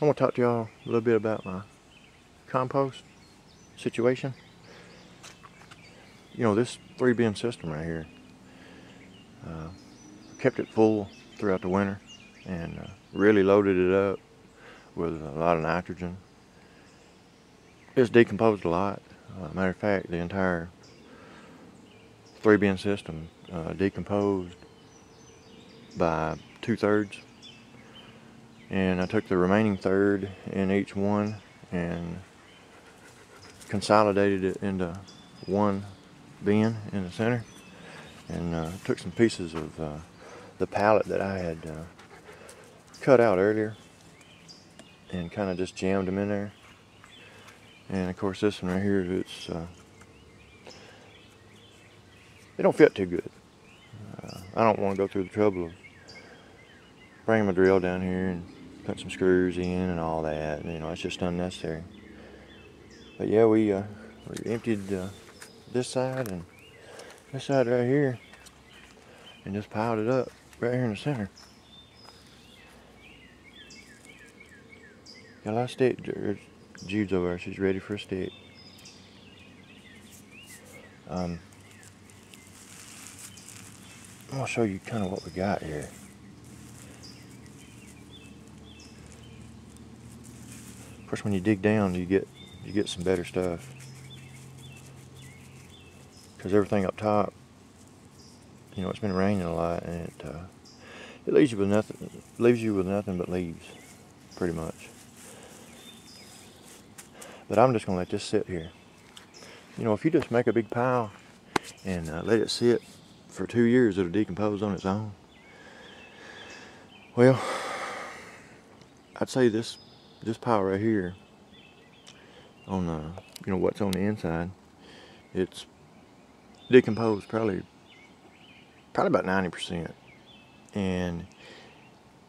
I want to talk to y'all a little bit about my compost situation. You know, this 3-bin system right here, kept it full throughout the winter and really loaded it up with a lot of nitrogen. It's decomposed a lot. Matter of fact, the entire 3-bin system decomposed by 2/3, and I took the remaining third in each one and consolidated it into one bin in the center, and took some pieces of the pallet that I had cut out earlier and kind of just jammed them in there. And of course this one right here, it don't fit too good. I don't want to go through the trouble of bringing my drill down here and put some screws in and all that. You know, it's just unnecessary. But yeah, we emptied this side and this side right here and just piled it up right here in the center. Got a lot of stick. Jude's over there. She's ready for a stick. I'm gonna show you kind of what we got here. Of course, when you dig down, you get some better stuff, because everything up top, you know, it's been raining a lot, and it leaves you with nothing but leaves, pretty much. But I'm just gonna let this sit here. You know, if you just make a big pile and let it sit for 2 years, it'll decompose on its own. Well, I'd say this pile right here, on you know, what's on the inside, it's decomposed probably about 90%. And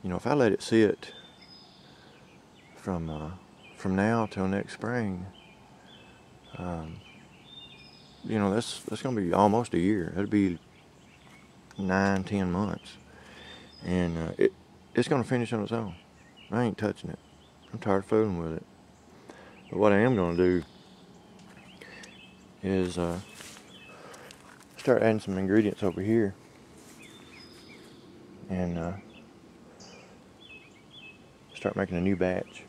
you know, if I let it sit from now till next spring, you know, that's gonna be almost a year. It'll be 9-10 months, and it's gonna finish on its own. I ain't touching it. I'm tired of fooling with it. But what I am gonna do is start adding some ingredients over here, and start making a new batch.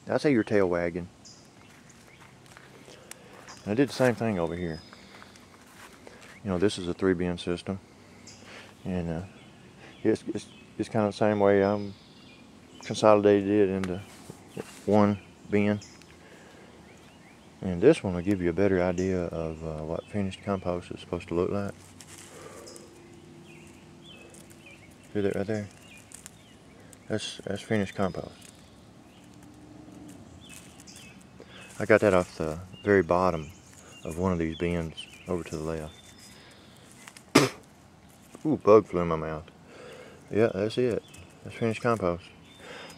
I say your tail wagging. And I did the same thing over here. You know, this is a 3-bin system, and it's kind of the same way. I'm consolidated it into one bin, and this one will give you a better idea of what finished compost is supposed to look like. See that right there? That's finished compost. I got that off the very bottom of one of these bins over to the left. Ooh, bug flew in my mouth. Yeah, that's it. That's finished compost.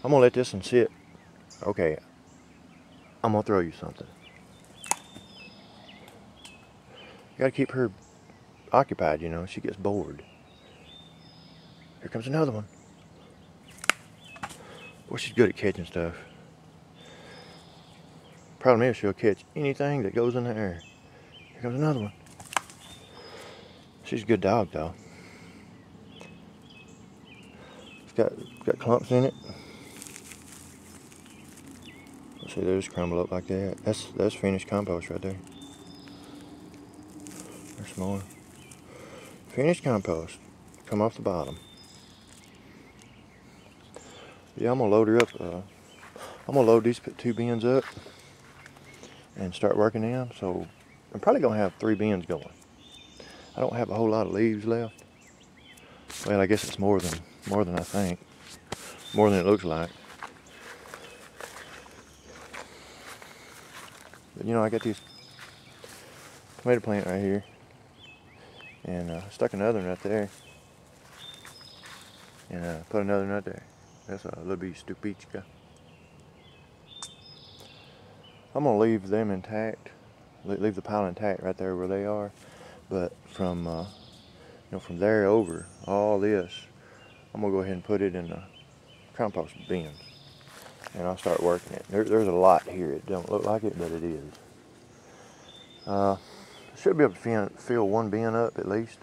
I'm gonna let this one sit. Okay, I'm gonna throw you something. You gotta keep her occupied, you know. She gets bored. Here comes another one. Well, she's good at catching stuff. Problem is, she'll catch anything that goes in the air. Here comes another one. She's a good dog, though. It's got clumps in it. Let's see, they just crumble up like that. That's finished compost right there. There's some more. Finished compost. Come off the bottom. Yeah, I'm gonna load her up. I'm gonna load these 2 bins up and start working them. So I'm probably gonna have 3 bins going. I don't have a whole lot of leaves left. Well, I guess it's more than I think. More than it looks like. But you know, I got this tomato plant right here, and stuck another one right there, and put another one right there. That's a little bitty stupichka. I'm gonna leave them intact, leave the pile intact right there where they are. But from you know, from there over all this, I'm gonna go ahead and put it in compost bins, and I'll start working it. There's a lot here. It don't look like it, but it is. Should be able to fill one bin up at least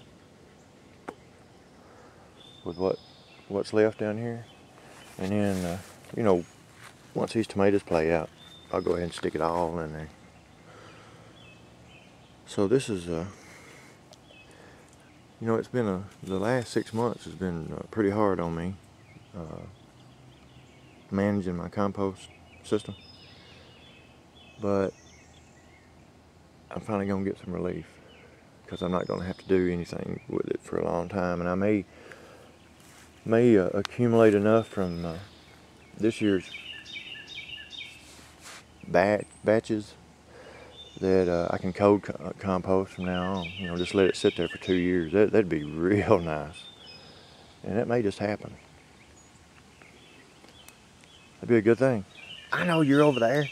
with what's left down here, and then you know, once these tomatoes play out, I'll go ahead and stick it all in there. So this is you know, it's been the last 6 months has been pretty hard on me managing my compost system, but I'm finally gonna get some relief because I'm not gonna have to do anything with it for a long time, and I may accumulate enough from this year's batches that I can cold compost from now on. You know, just let it sit there for 2 years. That'd be real nice, and that may just happen. That'd be a good thing. I know you're over there.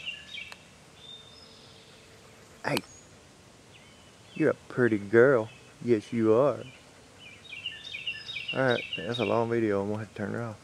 Hey, you're a pretty girl. Yes, you are. Alright, that's a long video. I'm gonna have to turn it off.